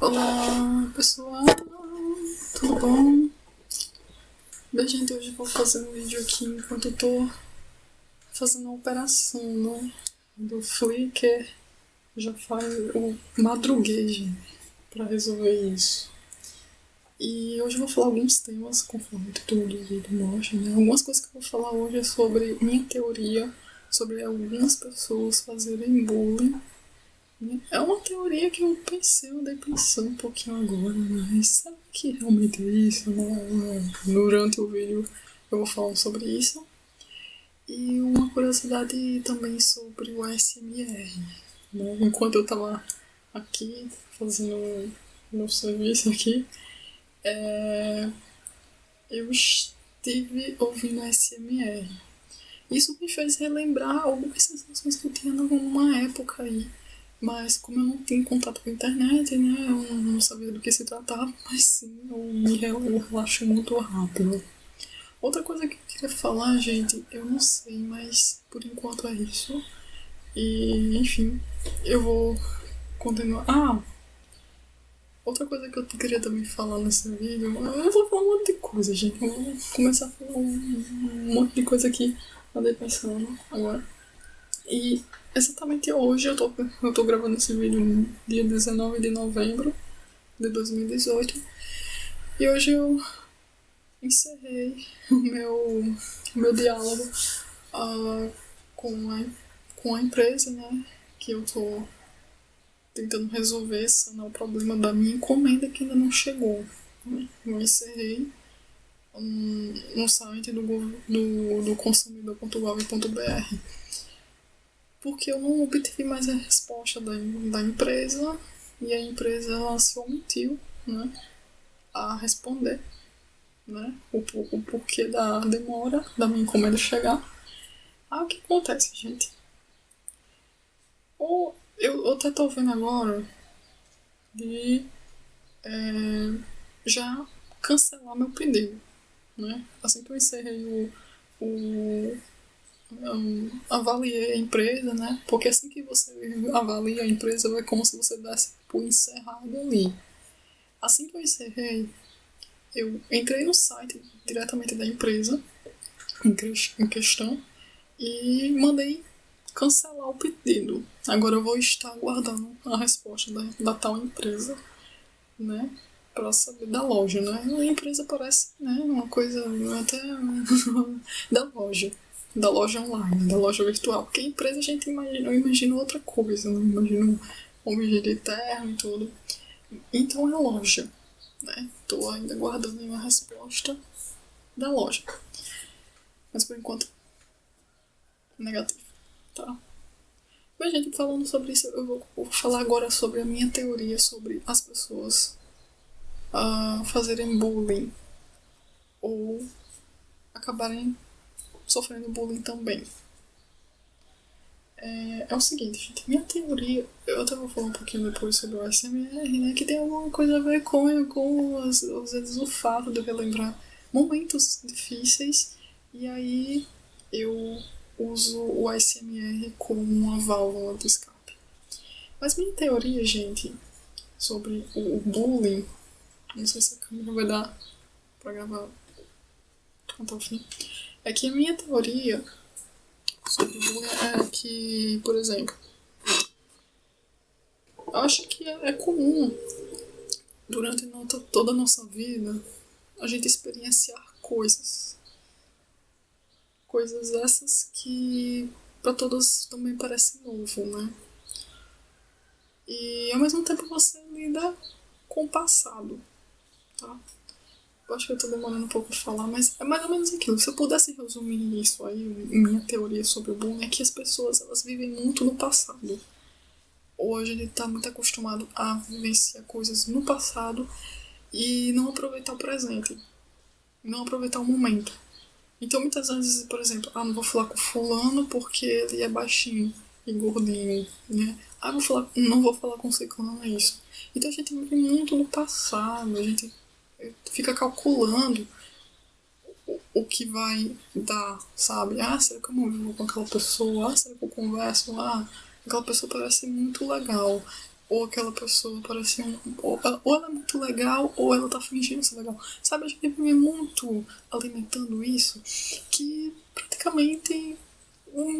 Olá, pessoal, tudo bom? Bem, gente, hoje eu vou fazer um vídeo aqui enquanto eu tô fazendo a operação, né, do Flickr. Já faz, eu madruguei, gente, pra resolver isso. E hoje eu vou falar alguns temas, conforme o título do vídeo mostra, né? Algumas coisas que eu vou falar hoje é sobre minha teoria sobre algumas pessoas fazerem bullying. É uma teoria que eu pensei, eu andei pensando um pouquinho agora, mas será que realmente é isso, né? Durante o vídeo eu vou falar sobre isso. E uma curiosidade também sobre o ASMR, né? Enquanto eu tava aqui fazendo meu serviço aqui, eu estive ouvindo ASMR. Isso me fez relembrar algumas sensações que eu tinha numa época aí. Mas como eu não tinha contato com a internet, né, eu não sabia do que se tratava, mas sim, eu relaxo muito rápido. Outra coisa que eu queria falar, gente, eu não sei, mas por enquanto é isso. E, enfim, eu vou continuar. Outra coisa que eu queria também falar nesse vídeo, eu vou falar um monte de coisa, gente. Eu vou começar a falar um monte de coisa aqui, andei pensando agora. E exatamente hoje eu tô gravando esse vídeo no dia 19 de novembro de 2018. E hoje eu encerrei o meu diálogo uh, com, a, com a empresa, né? Que eu tô tentando resolver, sanar o problema da minha encomenda que ainda não chegou. Né? Eu encerrei no site do consumidor.gov.br porque eu não obtive mais a resposta da empresa e a empresa ela se omitiu, né, a responder, né, o porquê da demora da minha encomenda chegar. O que acontece, gente? Ou eu até tô vendo agora de já cancelar meu pedido, né? Assim que eu encerrei avaliei a empresa, né? Porque assim que você avalia a empresa, é como se você desse por encerrado ali. Assim que eu encerrei, eu entrei no site diretamente da empresa em questão e mandei cancelar o pedido. Agora eu vou estar aguardando a resposta da tal empresa, né? Pra saber da loja, né? A empresa parece, né, uma coisa até da loja. Da loja online, da loja virtual. Porque a empresa a gente imagina, eu imagino outra coisa, né? Eu imagino um vídeo de terno e tudo. Então é loja, né? Tô ainda guardando uma resposta da loja. Mas por enquanto, negativo, tá? Bem, gente, falando sobre isso, eu vou falar agora sobre a minha teoria sobre as pessoas fazerem bullying ou acabarem sofrendo bullying também. É o seguinte, gente, minha teoria, eu até vou falar um pouquinho depois sobre o ASMR, né, que tem alguma coisa a ver com às vezes o fato de eu relembrar momentos difíceis e aí eu uso o ASMR como uma válvula de escape. Mas minha teoria, gente, sobre o bullying, não sei se a câmera vai dar pra gravar até o fim, é que a minha teoria sobre o bullying é que, por exemplo, eu acho que é comum durante toda a nossa vida a gente experienciar coisas. Coisas essas que para todos também parece novo, né? E ao mesmo tempo você lida com o passado, tá? Eu acho que eu tô demorando um pouco a falar, mas é mais ou menos aquilo. Se eu pudesse resumir isso aí, minha teoria sobre o bullying, é que as pessoas elas vivem muito no passado. Hoje a gente tá muito acostumado a vivenciar coisas no passado e não aproveitar o presente, não aproveitar o momento. Então muitas vezes, por exemplo, não vou falar com fulano porque ele é baixinho e gordinho, né? Não vou falar com ciclano, é isso. Então a gente vive muito no passado, a gente fica calculando o que vai dar, sabe? Será que eu não vivo com aquela pessoa? Será que eu converso? Aquela pessoa parece muito legal. ou aquela pessoa parece ou ela é muito legal, ou ela tá fingindo ser legal. Sabe, a gente vive muito alimentando isso, que praticamente o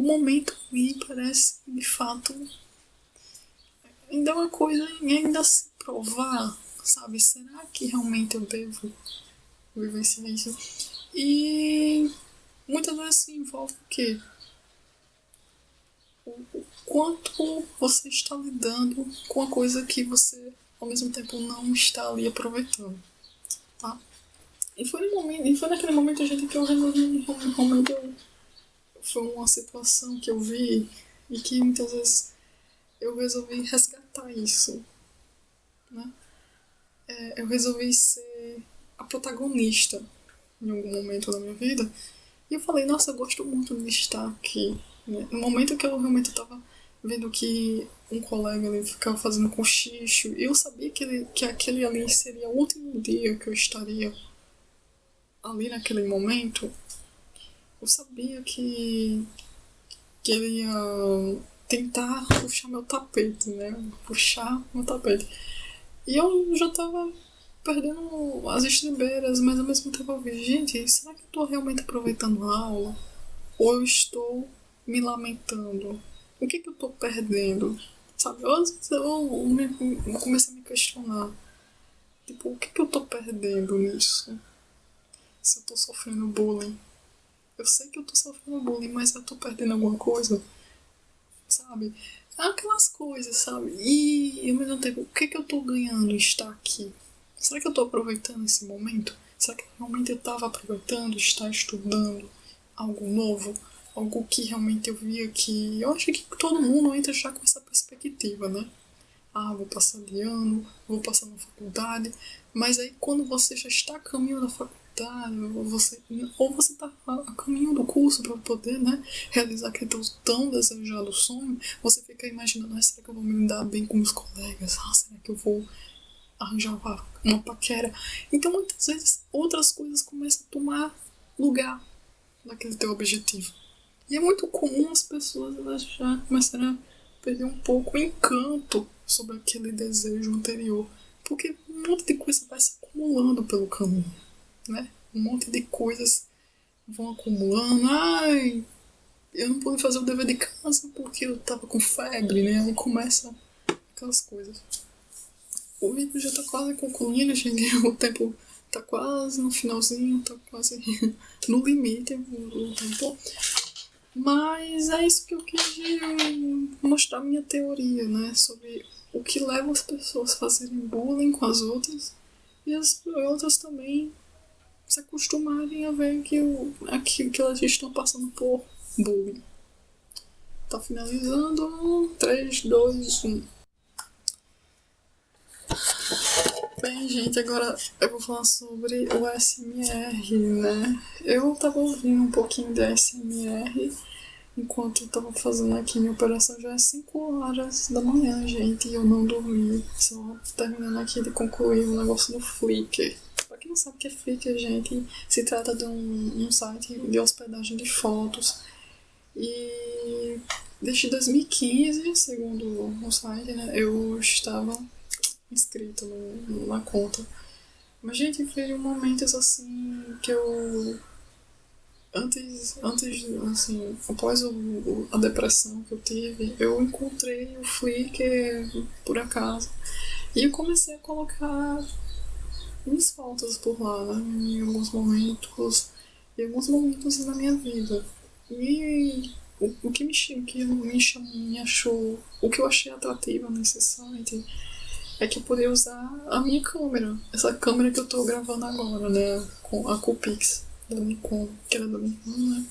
momento ali parece, de fato, ainda é uma coisa em ainda se provar, sabe? Será que realmente eu devo vivenciar isso? E muitas vezes se envolve o quê? O quanto você está lidando com a coisa que você, ao mesmo tempo, não está ali aproveitando, tá? E foi naquele momento, gente, que eu resolvi, realmente, foi uma situação que eu vi e que muitas vezes eu resolvi resgatar isso, né? Eu resolvi ser a protagonista em algum momento da minha vida. E eu falei, nossa, eu gosto muito de estar aqui. Né? No momento que eu realmente estava vendo que um colega ali ficava fazendo cochicho, e eu sabia que aquele ali seria o último dia que eu estaria ali naquele momento, eu sabia que ele ia tentar puxar meu tapete, né? Puxar meu tapete. E eu já tava perdendo as estribeiras, mas ao mesmo tempo eu vi, gente, será que eu tô realmente aproveitando a aula? Ou eu estou me lamentando? O que eu tô perdendo? Sabe? Às vezes eu comecei a me questionar. Tipo, o que eu tô perdendo nisso? Se eu tô sofrendo bullying. Eu sei que eu tô sofrendo bullying, mas eu tô perdendo alguma coisa, sabe? Aquelas coisas, sabe? E ao mesmo tempo, o que eu tô ganhando em estar aqui? Será que eu tô aproveitando esse momento? Será que realmente eu tava aproveitando estar estudando algo novo? Algo que realmente eu via que... Eu acho que todo mundo entra já com essa perspectiva, né? Ah, vou passar de ano, vou passar na faculdade. Mas aí quando você já está a caminho da faculdade, ou você está a caminho do curso para poder, né, realizar aquele tão desejado sonho, você fica imaginando, ah, será que eu vou me dar bem com meus colegas? Ah, será que eu vou arranjar uma paquera? Então muitas vezes outras coisas começam a tomar lugar naquele teu objetivo. E é muito comum as pessoas elas já começarem a perder um pouco o encanto sobre aquele desejo anterior. Porque um monte de coisa vai se acumulando pelo caminho, né? Um monte de coisas vão acumulando. Ai, eu não pude fazer o dever de casa porque eu tava com febre, né? Aí começa aquelas coisas. O vídeo já tá quase concluindo, gente. O tempo tá quase no finalzinho, tá quase no limite o tempo. Mas é isso que eu quis mostrar minha teoria, né? Sobre o que leva as pessoas a fazerem bullying com as outras e as outras também se acostumarem a ver que elas estão passando por bullying. Tá finalizando. 3, 2, 1. Bem, gente, agora eu vou falar sobre o ASMR, né? Eu tava ouvindo um pouquinho de ASMR enquanto eu tava fazendo aqui minha operação. Já é 5 horas da manhã, gente, e eu não dormi. Só terminando aqui de concluir o negócio do Flickr. Pra quem não sabe o que é Flickr, gente, se trata de um site de hospedagem de fotos. E desde 2015, segundo o site, né, eu estava inscrito na conta. Mas, gente, foi momentos assim que eu. Antes assim, após a depressão que eu tive, eu encontrei o Flickr por acaso. E eu comecei a colocar minhas fotos por lá, né, em alguns momentos na minha vida. E o que me achou, o que eu achei atrativo nesse site é que eu poderia usar a minha câmera, essa câmera que eu tô gravando agora, né, com a Coolpix da Nikon, que era da Nikon, né.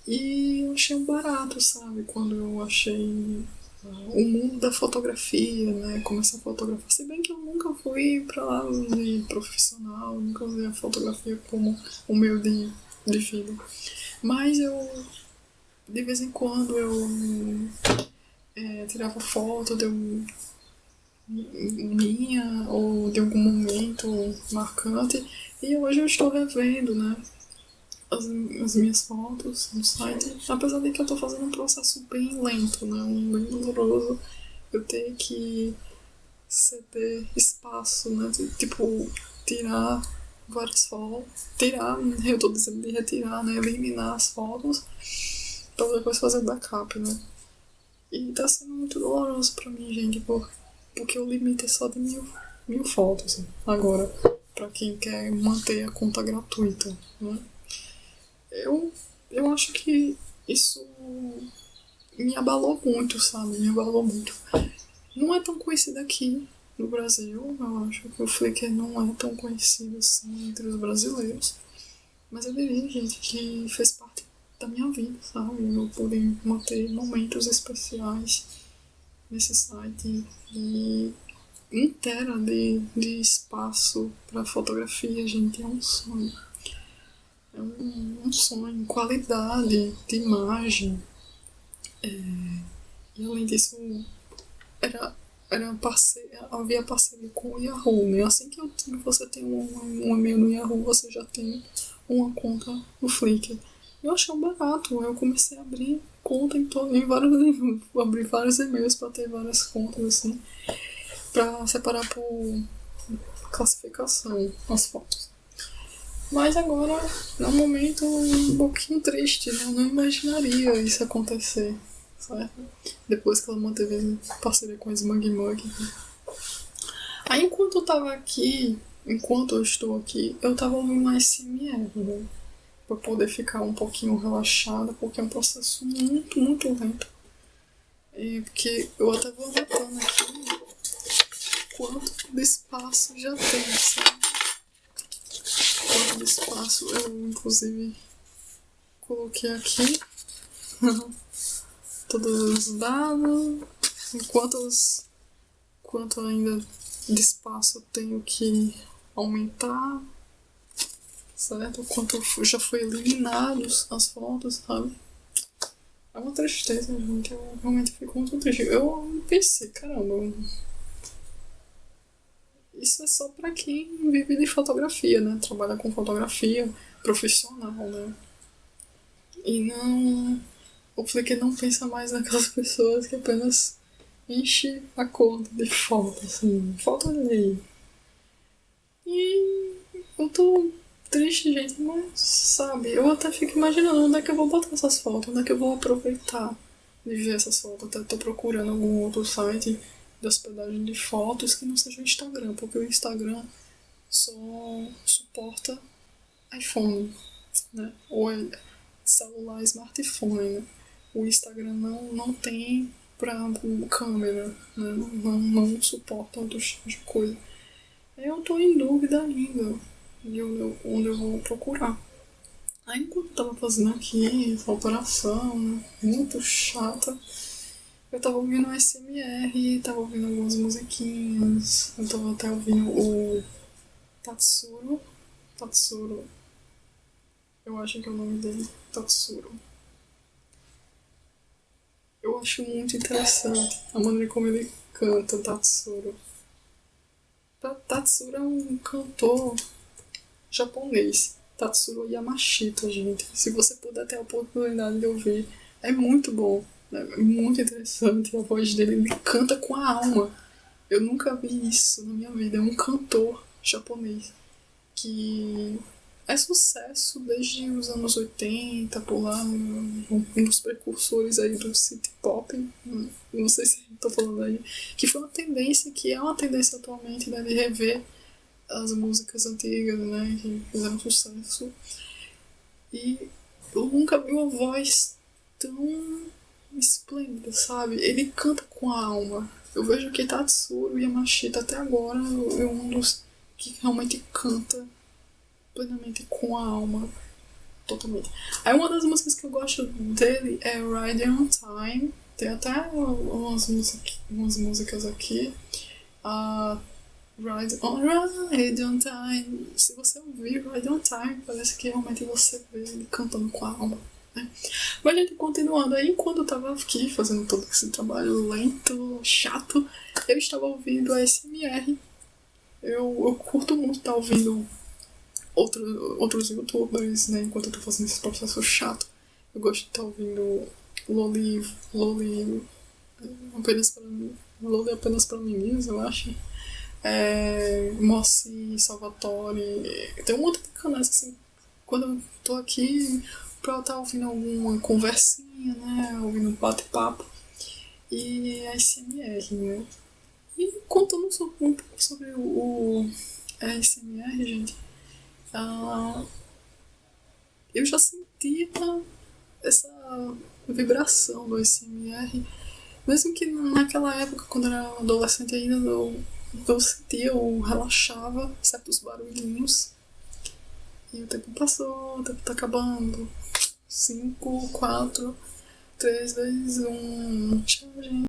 E eu achei um barato, sabe, quando eu achei o mundo da fotografia, né, começar a fotografar. Se bem que eu nunca fui pra lá de profissional, nunca usei a fotografia como o meio de vida. Mas eu, de vez em quando, eu tirava foto de minha ou de algum momento marcante. E hoje eu estou revendo, né, as minhas fotos no site, apesar de que eu estou fazendo um processo bem lento, né, bem doloroso, eu ter que ceder espaço, né? Tipo, tirar várias fotos. Tirar, eu tô dizendo de retirar, né? Eliminar as fotos pra depois fazer o backup, né? E tá sendo muito doloroso pra mim, gente, porque o limite é só de mil fotos, né? Agora, pra quem quer manter a conta gratuita, né? Eu acho que isso me abalou muito, sabe? Me abalou muito. Não é tão conhecido aqui no Brasil, eu acho que o Flickr não é tão conhecido assim entre os brasileiros. Mas eu diria, gente, que fez parte da minha vida, sabe? Eu pude manter momentos especiais nesse site e inteira de espaço para fotografia, gente, é um sonho. É um sonho, qualidade de imagem. E além disso, era, era havia parceria com o Yahoo, né? Assim que você tem um e-mail no Yahoo, você já tem uma conta no Flickr. Eu achei um barato, eu comecei a abrir conta em vários abrir vários e-mails para ter várias contas assim, para separar por classificação as fotos. Mas agora é um momento um pouquinho triste, né? Eu não imaginaria isso acontecer, certo? Depois que ela manteve parceria com a Smug Mug. Aí enquanto eu tava aqui, enquanto eu estou aqui, eu tava ouvindo uma SMR, né? Pra poder ficar um pouquinho relaxada, porque é um processo muito, muito lento. E porque eu até vou anotando aqui quanto de espaço já tem, sabe? Quanto de espaço eu, inclusive, coloquei aqui todos os dados, quanto ainda de espaço eu tenho que aumentar, certo? Quanto já foi eliminados as fotos, sabe? É uma tristeza, gente. Eu realmente fico muito triste. Eu pensei, caramba, isso é só pra quem vive de fotografia, né? Trabalha com fotografia profissional, né? E não. O Flickr não pensa mais naquelas pessoas que apenas enche a conta de fotos, assim. Foto ali. E eu tô triste, gente, mas sabe, eu até fico imaginando onde é que eu vou botar essas fotos, onde é que eu vou aproveitar de ver essas fotos. Até tô procurando algum outro site de hospedagem de fotos que não seja o Instagram, porque o Instagram só suporta iPhone, né? Ou é celular, smartphone, né? O Instagram não tem pra câmera, né? Não suporta outros tipos de coisa. Eu tô em dúvida ainda de onde eu vou procurar. Aí enquanto eu tava fazendo aqui essa operação, né, muito chata, eu tava ouvindo o SMR, tava ouvindo algumas musiquinhas, eu tava até ouvindo o Tatsuro. Tatsuro, eu acho que é o nome dele, Tatsuro. Eu acho muito interessante a maneira como ele canta Tatsuro. Tatsuro é um cantor japonês. Tatsuro Yamashita, gente. Se você puder ter a oportunidade de ouvir, é muito bom. Né? É muito interessante. A voz dele, ele canta com a alma. Eu nunca vi isso na minha vida. É um cantor japonês que é sucesso desde os anos 80, por lá, um dos precursores aí do city pop. Não sei se estou falando aí. Que foi uma tendência, que é uma tendência atualmente, né, de rever as músicas antigas, né, que fizeram sucesso. E eu nunca vi uma voz tão esplêndida, sabe? Ele canta com a alma. Eu vejo que Tatsuro Yamashita até agora é um dos que realmente canta plenamente com a alma. Totalmente. Aí uma das músicas que eu gosto dele é Ride on Time. Tem até umas músicas aqui. A Ride on Time. Se você ouvir Ride on Time, parece que realmente você vê ele cantando com a alma. Né? Mas, gente, continuando aí, enquanto eu tava aqui fazendo todo esse trabalho lento, chato, eu estava ouvindo a SMR. Eu curto muito estar ouvindo outros youtubers, né, enquanto eu tô fazendo esse processo chato. Eu gosto de estar ouvindo Loli apenas para Logo é apenas para meninos, eu acho. Moacir, Salvatore. Tem um monte de canais assim. Quando eu tô aqui, pra eu estar ouvindo alguma conversinha, né? Ouvindo um bate-papo. E a SMR, né? E contando um pouco sobre o ASMR, gente, ah, eu já sentia essa vibração do ASMR, mesmo que naquela época, quando eu era adolescente ainda, eu sentia, eu relaxava certos barulhinhos. E o tempo passou, o tempo tá acabando. 5, 4, 3, 2, 1. Tchau, gente.